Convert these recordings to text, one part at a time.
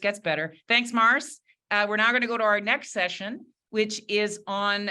gets better. Thanks, Mars. We're now going to go to our next session, which is on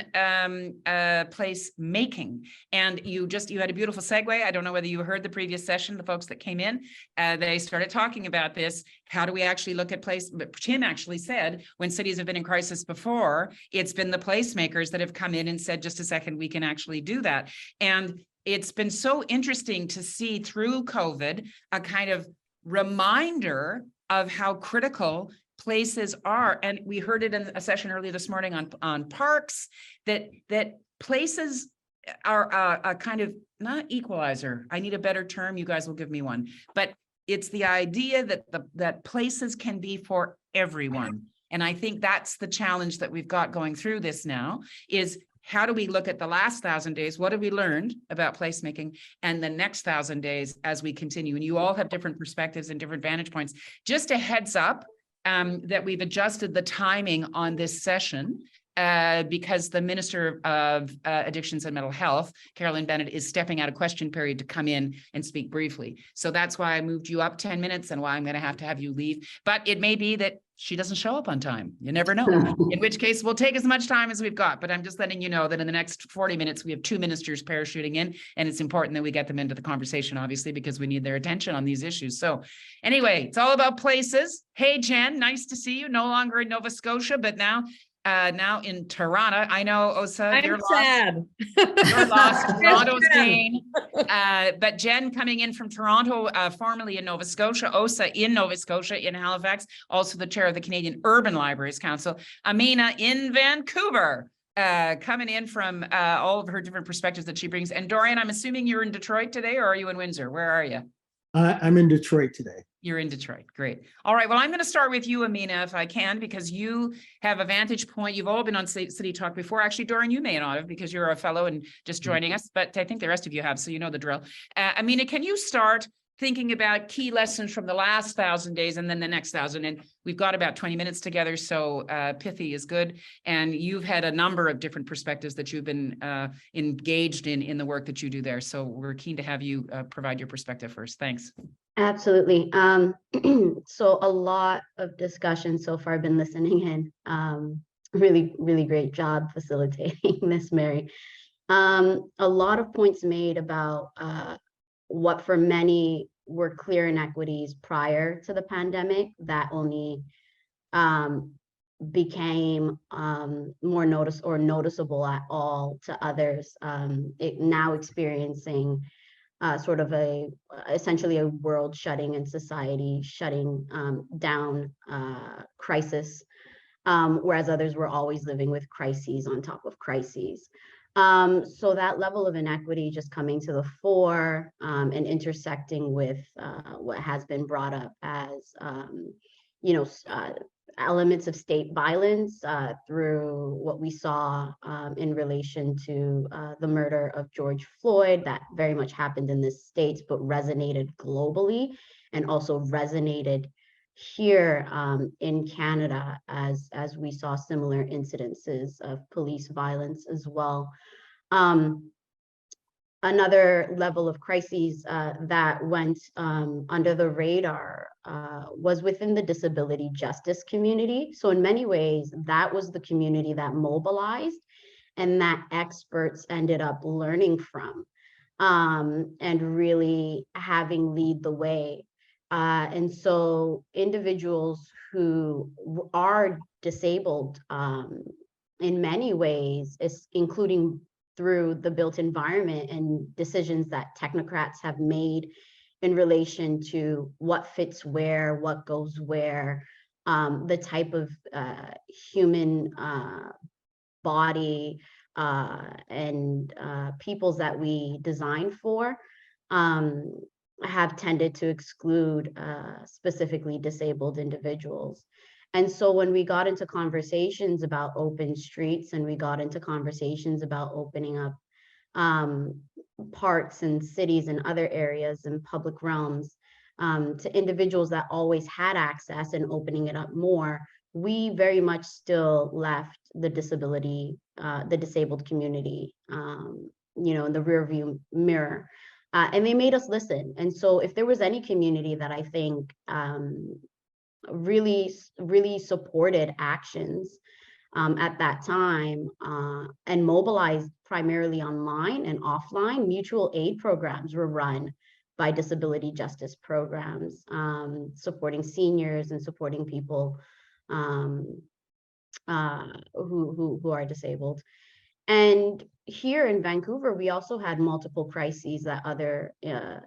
place making. And you had a beautiful segue. I don't know whether you heard the previous session, the folks that came in, they started talking about this. How do we actually look at place? But Tim actually said, when cities have been in crisis before, it's been the placemakers that have come in and said, just a second, we can actually do that. And it's been so interesting to see through COVID a kind of reminder of how critical places are. And we heard it in a session earlier this morning on parks, that places are a kind of, not equalizer, I need a better term, you guys will give me one, but it's the idea that places can be for everyone. And I think that's the challenge that we've got going through this now, is how do we look at the last 1,000 days? What have we learned about placemaking and the next 1,000 days as we continue? And you all have different perspectives and different vantage points. Just a heads up that we've adjusted the timing on this session because the Minister of Addictions and Mental Health, Carolyn Bennett, is stepping out of question period to come in and speak briefly. So that's why I moved you up 10 minutes and why I'm going to have you leave. But it may be that she doesn't show up on time. You never know. In which case, we'll take as much time as we've got. But I'm just letting you know that in the next 40 minutes, we have 2 ministers parachuting in. And it's important that we get them into the conversation, obviously, because we need their attention on these issues. So anyway, it's all about places. Hey, Jen, nice to see you. No longer in Nova Scotia, but now in Toronto. I know, Osa, you're sad. Lost. You're lost. Toronto's gain. But Jen coming in from Toronto, formerly in Nova Scotia, Osa in Nova Scotia, in Halifax, also the chair of the Canadian Urban Libraries Council. Amina in Vancouver, coming in from all of her different perspectives that she brings. And Dorian, I'm assuming you're in Detroit today, or are you in Windsor? Where are you? I'm in Detroit today. You're in Detroit. Great. All right. Well, I'm going to start with you, Amina, if I can, because you have a vantage point. You've all been on City Talk before. Actually, Dorian, you may not have because you're a fellow and just joining us, but I think the rest of you have, so you know the drill. Amina, can you start thinking about key lessons from the last 1,000 days and then the next 1,000? And we've got about 20 minutes together, so pithy is good. And you've had a number of different perspectives that you've been engaged in the work that you do there. So we're keen to have you provide your perspective first. Thanks. Absolutely. So a lot of discussion so far. I've been listening in. Really, really great job facilitating this, Mary. A lot of points made about what for many were clear inequities prior to the pandemic that only became more noticeable at all to others, now experiencing sort of essentially a world shutting and society shutting down crisis, whereas others were always living with crises on top of crises. So that level of inequity just coming to the fore and intersecting with what has been brought up as, elements of state violence through what we saw in relation to the murder of George Floyd, that very much happened in the States, but resonated globally and also resonated here in Canada as we saw similar incidences of police violence as well. Another level of crises that went under the radar was within the disability justice community. So in many ways, that was the community that mobilized and that experts ended up learning from and really having lead the way. And so individuals who are disabled in many ways, including through the built environment and decisions that technocrats have made in relation to what fits where, what goes where, the type of human body and peoples that we design for have tended to exclude specifically disabled individuals. And so when we got into conversations about open streets and we got into conversations about opening up parks and cities and other areas and public realms to individuals that always had access and opening it up more, we very much still left the disabled community, in the rearview mirror. And they made us listen. And so if there was any community that I think really supported actions at that time and mobilized primarily online and offline. Mutual aid programs were run by disability justice programs, supporting seniors and supporting people who are disabled. And here in Vancouver, we also had multiple crises that other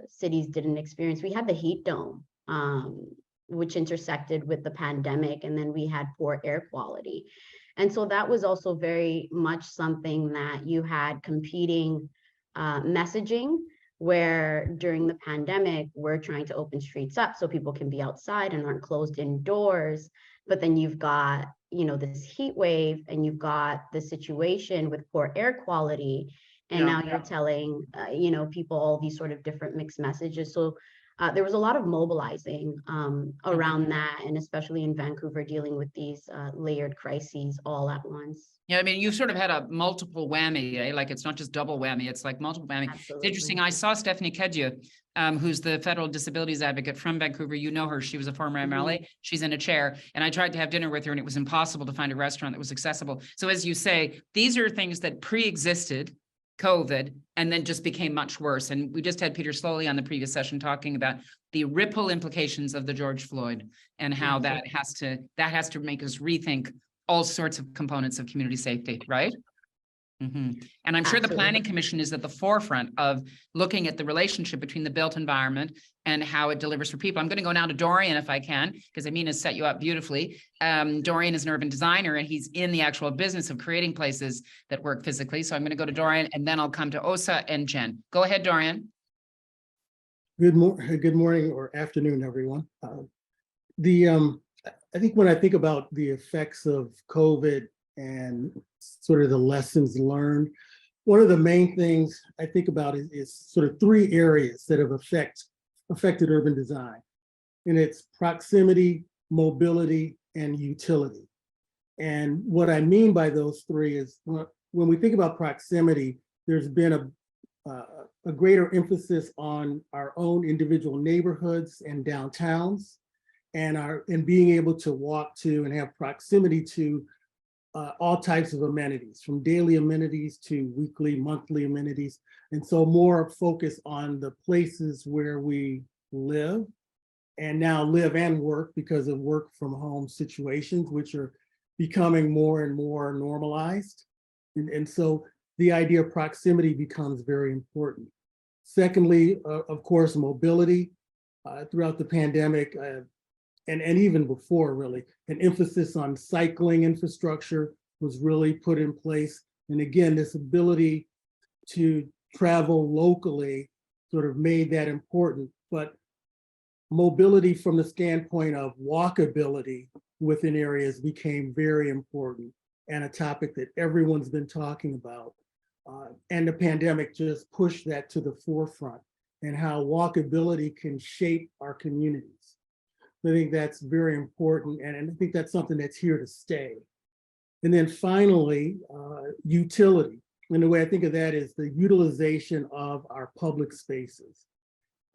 cities didn't experience. We had the heat dome, which intersected with the pandemic, and then we had poor air quality. And so that was also very much something that you had competing messaging, where during the pandemic, we're trying to open streets up so people can be outside and aren't closed indoors. But then you've got, this heat wave, and you've got the situation with poor air quality. And now you're telling, people all these sort of different mixed messages. So there was a lot of mobilizing around that, and especially in Vancouver, dealing with these layered crises all at once. Yeah, I mean, you sort of had a multiple whammy, eh? Like it's not just double whammy, it's like multiple whammy. Absolutely. It's interesting. I saw Stephanie Kedja, who's the federal disabilities advocate from Vancouver. You know her. She was a former MLA. She's in a chair. And I tried to have dinner with her, and it was impossible to find a restaurant that was accessible. So as you say, these are things that pre-existed COVID and then just became much worse. And we just had Peter Slowly on the previous session talking about the ripple implications of the George Floyd and how that has to make us rethink all sorts of components of community safety, right? And I'm sure the Planning Commission is at the forefront of looking at the relationship between the built environment and how it delivers for people. I'm going to go now to Dorian if I can, because Amina set you up beautifully. Dorian is an urban designer, and he's in the actual business of creating places that work physically. So I'm going to go to Dorian, and then I'll come to Osa and Jen. Go ahead, Dorian. Good morning or afternoon, everyone. I think when I think about the effects of COVID and sort of the lessons learned, one of the main things I think about is sort of three areas that have affected urban design. And it's proximity, mobility, and utility. And what I mean by those three is when we think about proximity, there's been a greater emphasis on our own individual neighborhoods and downtowns, and being able to walk to and have proximity to all types of amenities, from daily amenities to weekly, monthly amenities. And so more focus on the places where we live, and now live and work because of work from home situations, which are becoming more and more normalized. And so the idea of proximity becomes very important. Secondly, of course, mobility. Throughout the pandemic, and even before, really, an emphasis on cycling infrastructure was really put in place. And again, this ability to travel locally sort of made that important. But mobility from the standpoint of walkability within areas became very important, and a topic that everyone's been talking about. And the pandemic just pushed that to the forefront, and how walkability can shape our communities. I think that's very important, and I think that's something that's here to stay. And then finally, utility. And the way I think of that is the utilization of our public spaces.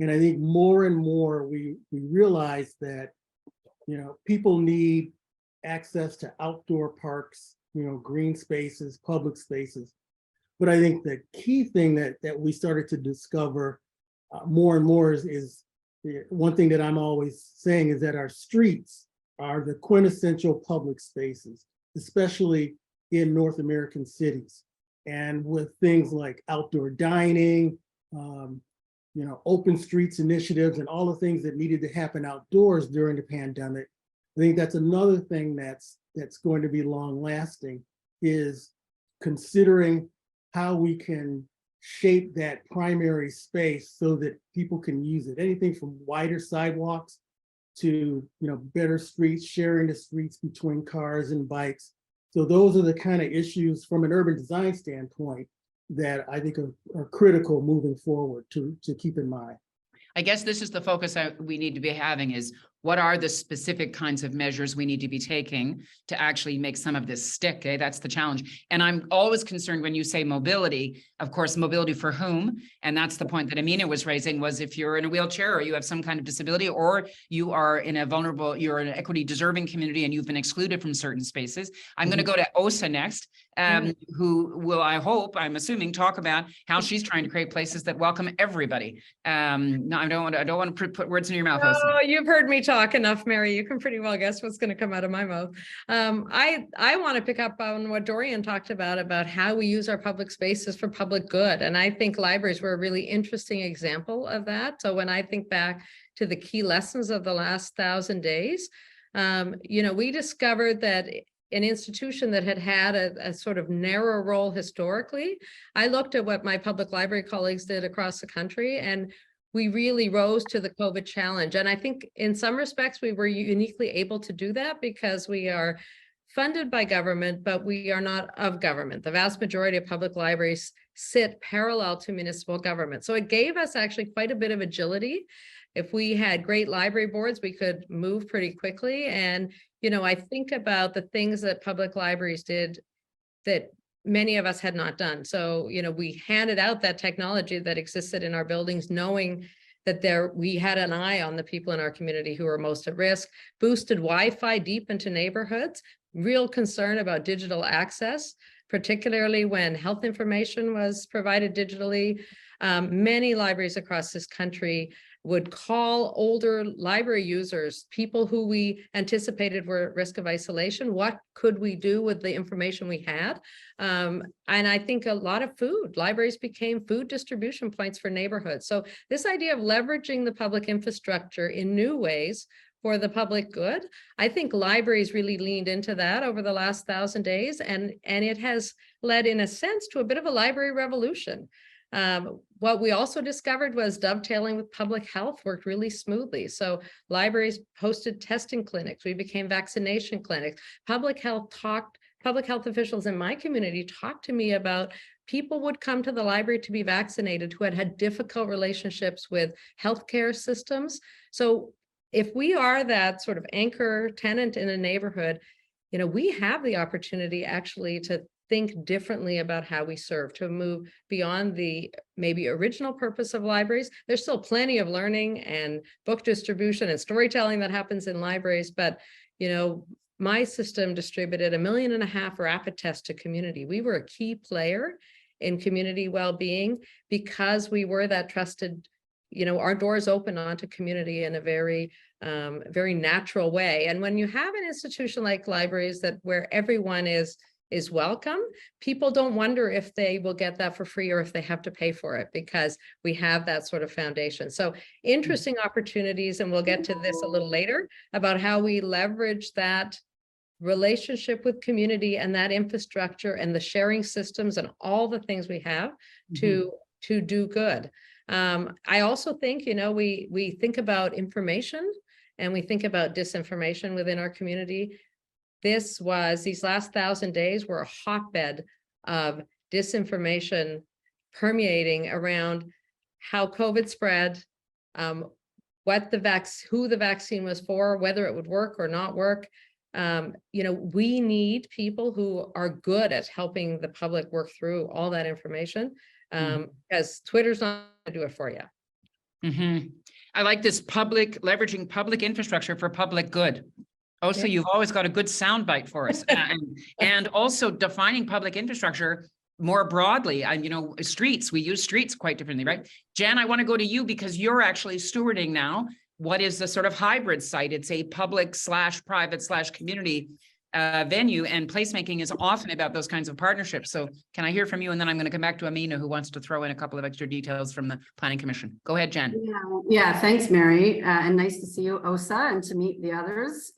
And I think more and more we realize that, people need access to outdoor parks, green spaces, public spaces. But I think the key thing that we started to discover more and more is one thing that I'm always saying is that our streets are the quintessential public spaces, especially in North American cities. And with things like outdoor dining, open streets initiatives, and all the things that needed to happen outdoors during the pandemic, I think that's another thing that's going to be long lasting, is considering how we can shape that primary space so that people can use it. Anything from wider sidewalks to better streets, sharing the streets between cars and bikes. So those are the kind of issues from an urban design standpoint that I think are critical moving forward to keep in mind. I guess this is the focus we need to be having, is what are the specific kinds of measures we need to be taking to actually make some of this stick? That's the challenge. And I'm always concerned when you say mobility, of course, mobility for whom? And that's the point that Amina was raising, was if you're in a wheelchair or you have some kind of disability, or you are in a vulnerable, you're in an equity deserving community and you've been excluded from certain spaces. I'm going to go to Osa next, who will, I hope, I'm assuming, talk about how she's trying to create places that welcome everybody. No, I don't want to put words in your mouth. Oh, you've heard me talk enough, Mary. You can pretty well guess what's going to come out of my mouth. I want to pick up on what Dorian talked about how we use our public spaces for public good. And I think libraries were a really interesting example of that. So when I think back to the key lessons of the last 1,000 days, we discovered that an institution that had a sort of narrow role historically, I looked at what my public library colleagues did across the country, and we really rose to the COVID challenge. And I think in some respects, we were uniquely able to do that because we are funded by government, but we are not of government. The vast majority of public libraries sit parallel to municipal government. So it gave us actually quite a bit of agility. If we had great library boards, we could move pretty quickly. And, I think about the things that public libraries did that many of us had not done. So, we handed out that technology that existed in our buildings, knowing that we had an eye on the people in our community who were most at risk, boosted Wi-Fi deep into neighborhoods, real concern about digital access, particularly when health information was provided digitally. Many libraries across this country would call older library users, people who we anticipated were at risk of isolation. What could we do with the information we had? And I think a lot of libraries became food distribution points for neighborhoods. So this idea of leveraging the public infrastructure in new ways for the public good, I think libraries really leaned into that over the last 1,000 days. And it has led, in a sense, to a bit of a library revolution. What we also discovered was dovetailing with public health worked really smoothly. So libraries hosted testing clinics. We became vaccination clinics. Public health officials in my community talked to me about people would come to the library to be vaccinated who had had difficult relationships with healthcare systems. So if we are that sort of anchor tenant in a neighborhood, we have the opportunity actually to think differently about how we serve, to move beyond the maybe original purpose of libraries. There's still plenty of learning and book distribution and storytelling that happens in libraries, but my system distributed 1.5 million rapid tests to community. We were a key player in community well-being because we were that trusted, our doors open onto community in a very, very natural way. And when you have an institution like libraries where everyone is welcome, people don't wonder if they will get that for free or if they have to pay for it, because we have that sort of foundation. So interesting opportunities, and we'll get to this a little later, about how we leverage that relationship with community and that infrastructure and the sharing systems and all the things we have to do good. I also think, we think about information and we think about disinformation within our community. These last 1,000 days were a hotbed of disinformation permeating around how COVID spread, who the vaccine was for, whether it would work or not work. We need people who are good at helping the public work through all that information, because Twitter's not going to do it for you. I like this leveraging public infrastructure for public good. So you've always got a good soundbite for us, and also defining public infrastructure more broadly. Streets, we use streets quite differently, right? Jan, I want to go to you because you're actually stewarding now what is the sort of hybrid site. It's a public/private/community venue, and placemaking is often about those kinds of partnerships. So can I hear from you? And then I'm going to come back to Amina, who wants to throw in a couple of extra details from the Planning Commission. Go ahead, Jen. Yeah, thanks, Mary. And nice to see you, Osa, and to meet the others.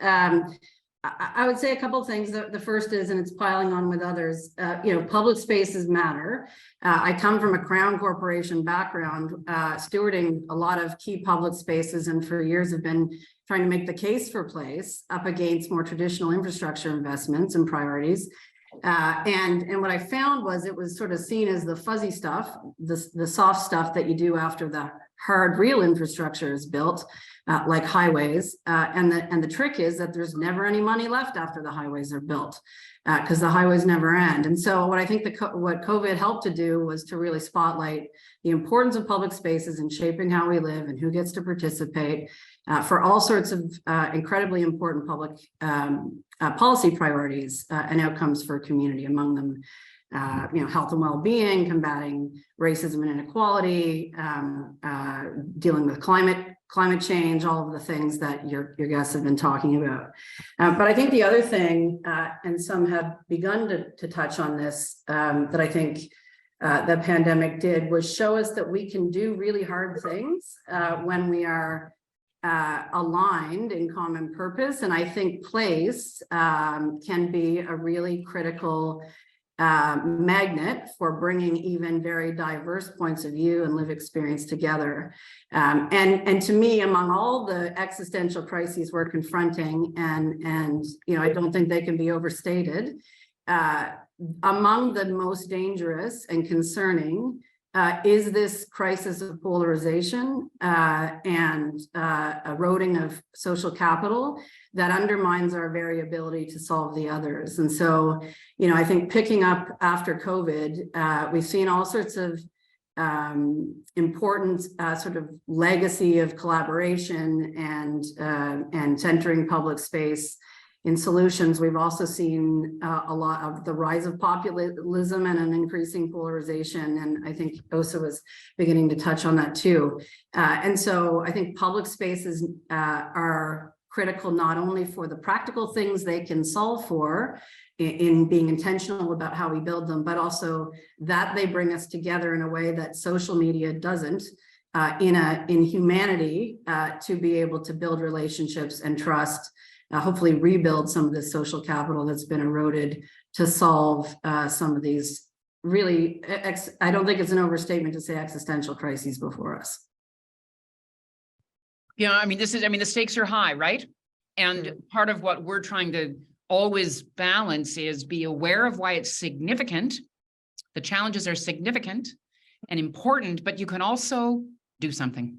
I would say a couple of things. The first is, and it's piling on with others, public spaces matter. I come from a Crown Corporation background, stewarding a lot of key public spaces, and for years have been trying to make the case for place up against more traditional infrastructure investments and priorities. And what I found was it was sort of seen as the fuzzy stuff, the soft stuff that you do after the hard real infrastructure is built. like highways. And the trick is that there's never any money left after the highways are built, because the highways never end. And so what I think what COVID helped to do was to really spotlight the importance of public spaces in shaping how we live and who gets to participate for all sorts of incredibly important public policy priorities and outcomes for a community, among them health and well-being, combating racism and inequality, dealing with climate change, all of the things that your guests have been talking about. But I think the other thing, and some have begun to touch on this, that I think the pandemic did, was show us that we can do really hard things when we are aligned in common purpose. And I think place can be a really critical magnet for bringing even very diverse points of view and live experience together. And to me, among all the existential crises we're confronting, and I don't think they can be overstated, among the most dangerous and concerning is this crisis of polarization and eroding of social capital that undermines our very ability to solve the others. And so, I think picking up after COVID, we've seen all sorts of important sort of legacy of collaboration and centering public space in solutions. We've also seen a lot of the rise of populism and an increasing polarization. And I think Osa was beginning to touch on that too. And so I think public spaces are critical not only for the practical things they can solve for in being intentional about how we build them, but also that they bring us together in a way that social media doesn't, in humanity, to be able to build relationships and trust, hopefully rebuild some of the social capital that's been eroded to solve some of these really, I don't think it's an overstatement to say existential crises before us. Yeah, the stakes are high, right? And part of what we're trying to always balance is be aware of why it's significant. The challenges are significant and important, but you can also do something.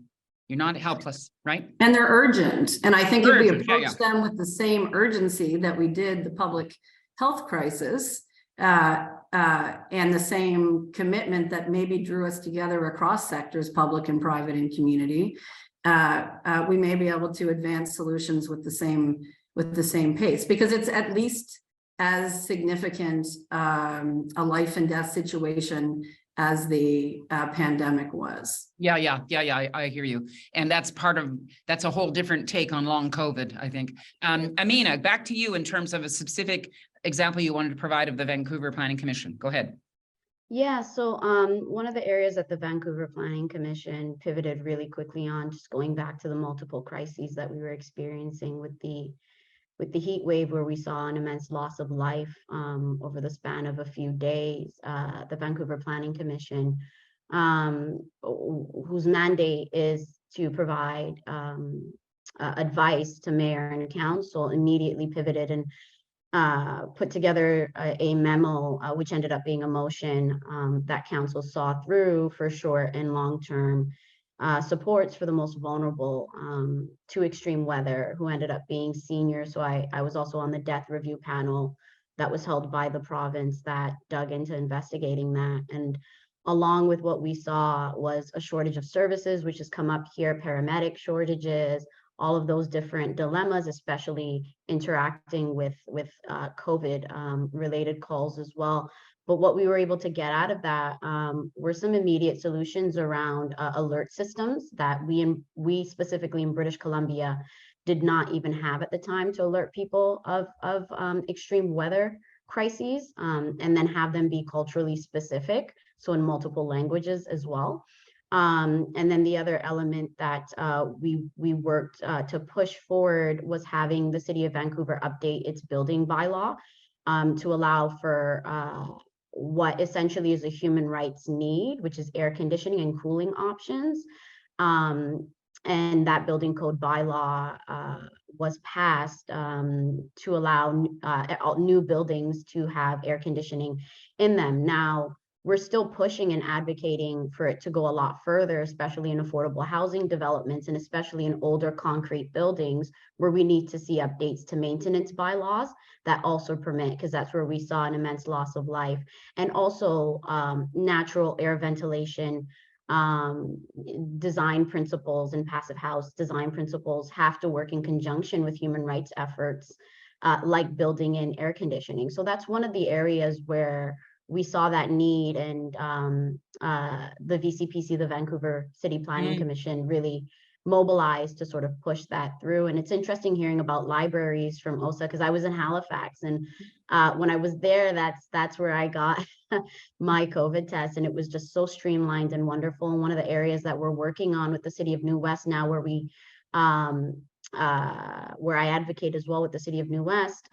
You're not helpless, right? And they're urgent. And I think if we approach them with the same urgency that we did the public health crisis, and the same commitment that maybe drew us together across sectors, public and private and community, we may be able to advance solutions with the same pace, because it's at least as significant a life and death situation as the pandemic was. Yeah, I hear you. And that's a whole different take on long COVID, I think. Amina, back to you in terms of a specific example you wanted to provide of the Vancouver Planning Commission. Go ahead. Yeah, so one of the areas that the Vancouver Planning Commission pivoted really quickly on, just going back to the multiple crises that we were experiencing with the heat wave, where we saw an immense loss of life over the span of a few days, the Vancouver Planning Commission, whose mandate is to provide advice to mayor and council, immediately pivoted and put together a memo, which ended up being a motion that council saw through for short and long-term supports for the most vulnerable to extreme weather, who ended up being seniors. So I was also on the death review panel that was held by the province that dug into investigating that. And along with what we saw was a shortage of services, which has come up here, paramedic shortages, all of those different dilemmas, especially interacting with COVID related calls as well. But what we were able to get out of that were some immediate solutions around alert systems that we specifically in British Columbia did not even have at the time to alert people of extreme weather crises, and then have them be culturally specific, so in multiple languages as well. And then the other element that we worked to push forward was having the City of Vancouver update its building bylaw to allow for what essentially is a human rights need, which is air conditioning and cooling options. And that building code bylaw was passed to allow new buildings to have air conditioning in them. Now, we're still pushing and advocating for it to go a lot further, especially in affordable housing developments and especially in older concrete buildings where we need to see updates to maintenance bylaws that also permit, because that's where we saw an immense loss of life. And also natural air ventilation design principles and passive house design principles have to work in conjunction with human rights efforts like building in air conditioning. So that's one of the areas where we saw that need, and the VCPC, the Vancouver City Planning Commission, really mobilized to sort of push that through. And it's interesting hearing about libraries from OSA, because I was in Halifax, and when I was there, that's where I got my COVID test, and it was just so streamlined and wonderful. And one of the areas that we're working on with the City of New West now, where we where I advocate as well with the City of New West,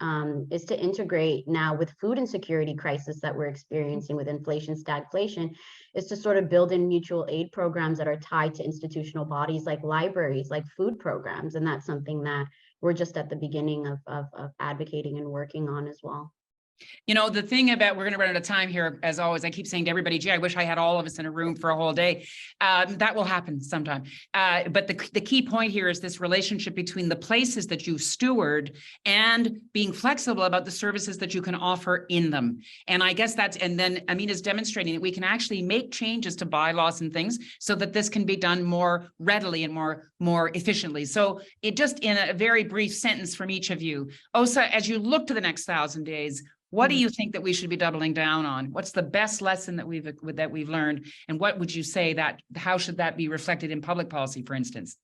is to integrate now with food insecurity crisis that we're experiencing with inflation, stagflation, is to sort of build in mutual aid programs that are tied to institutional bodies like libraries, like food programs. And that's something that we're just at the beginning of advocating and working on as well. You know, the thing about, we're going to run out of time here, as always, I keep saying to everybody, gee, I wish I had all of us in a room for a whole day. That will happen sometime. But the key point here is this relationship between the places that you steward and being flexible about the services that you can offer in them. And I guess that's, and then Amina's demonstrating that we can actually make changes to bylaws and things so that this can be done more readily and more efficiently. So it just, in a very brief sentence from each of you, OSA, as you look to the next 1,000 days, what do you think that we should be doubling down on? What's the best lesson that we've learned? And what would you say that, how should that be reflected in public policy, for instance?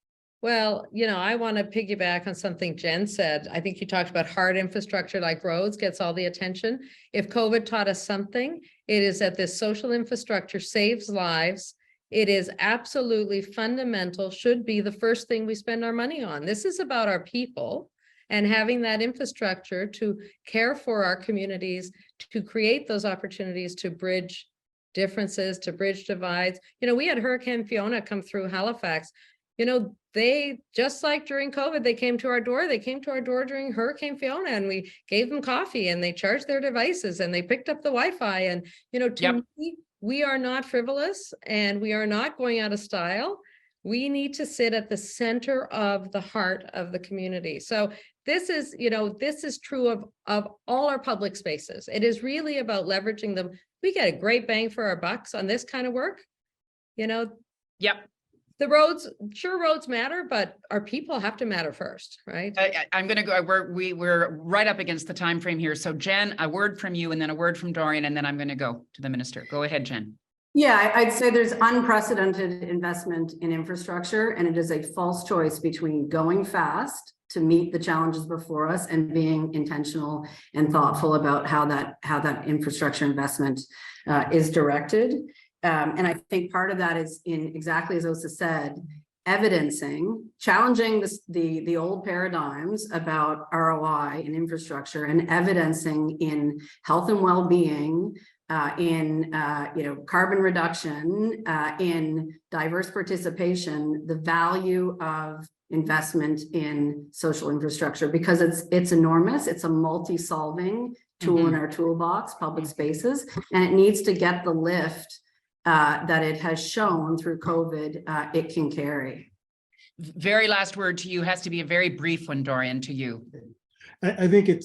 Well, you know, I want to piggyback on something Jen said. I think you talked about hard infrastructure like roads gets all the attention. If COVID taught us something, it is that this social infrastructure saves lives. It is absolutely fundamental, should be the first thing we spend our money on. This is about our people. And having that infrastructure to care for our communities, to create those opportunities to bridge differences, to bridge divides. You know, we had Hurricane Fiona come through Halifax. You know, they, just like during COVID, they came to our door. They came to our door during Hurricane Fiona, and we gave them coffee, and they charged their devices, and they picked up the Wi-Fi. And, you know, to me, we are not frivolous, and we are not going out of style. We need to sit at the center of the heart of the community. So this is, you know, this is true of all our public spaces. It is really about leveraging them. We get a great bang for our bucks on this kind of work. You know, the roads, sure, roads matter, but our people have to matter first, right? I'm going to go, we're right up against the time frame here. So Jen, a word from you, and then a word from Dorian, and then I'm going to go to the minister. Go ahead, Jen. Yeah, I'd say there's unprecedented investment in infrastructure, and it is a false choice between going fast to meet the challenges before us and being intentional and thoughtful about how that infrastructure investment is directed. And I think part of that is, in exactly as Osa said, challenging the old paradigms about ROI and infrastructure, and evidencing in health and well-being, in carbon reduction, in diverse participation, the value of investment in social infrastructure, because it's enormous. It's a multi-solving tool in our toolbox, public spaces, and it needs to get the lift that it has shown through COVID it can carry. Very last word to you has to be a very brief one, Dorian, to you. I think it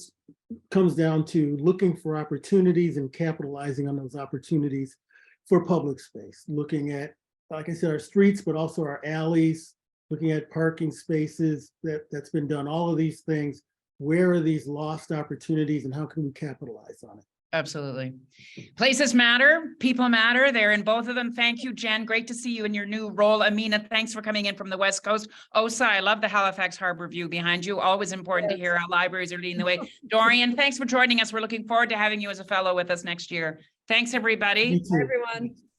comes down to looking for opportunities and capitalizing on those opportunities for public space. Looking at, like I said, our streets, but also our alleys, looking at parking spaces that's been done, all of these things. Where are these lost opportunities, and how can we capitalize on it? Absolutely. Places matter, people matter. They're in both of them. Thank you, Jen. Great to see you in your new role. Amina, thanks for coming in from the West Coast. Osa, I love the Halifax Harbor view behind you. Always important to hear how libraries are leading the way. Dorian, thanks for joining us. We're looking forward to having you as a fellow with us next year. Thanks, everybody. You too. Everyone.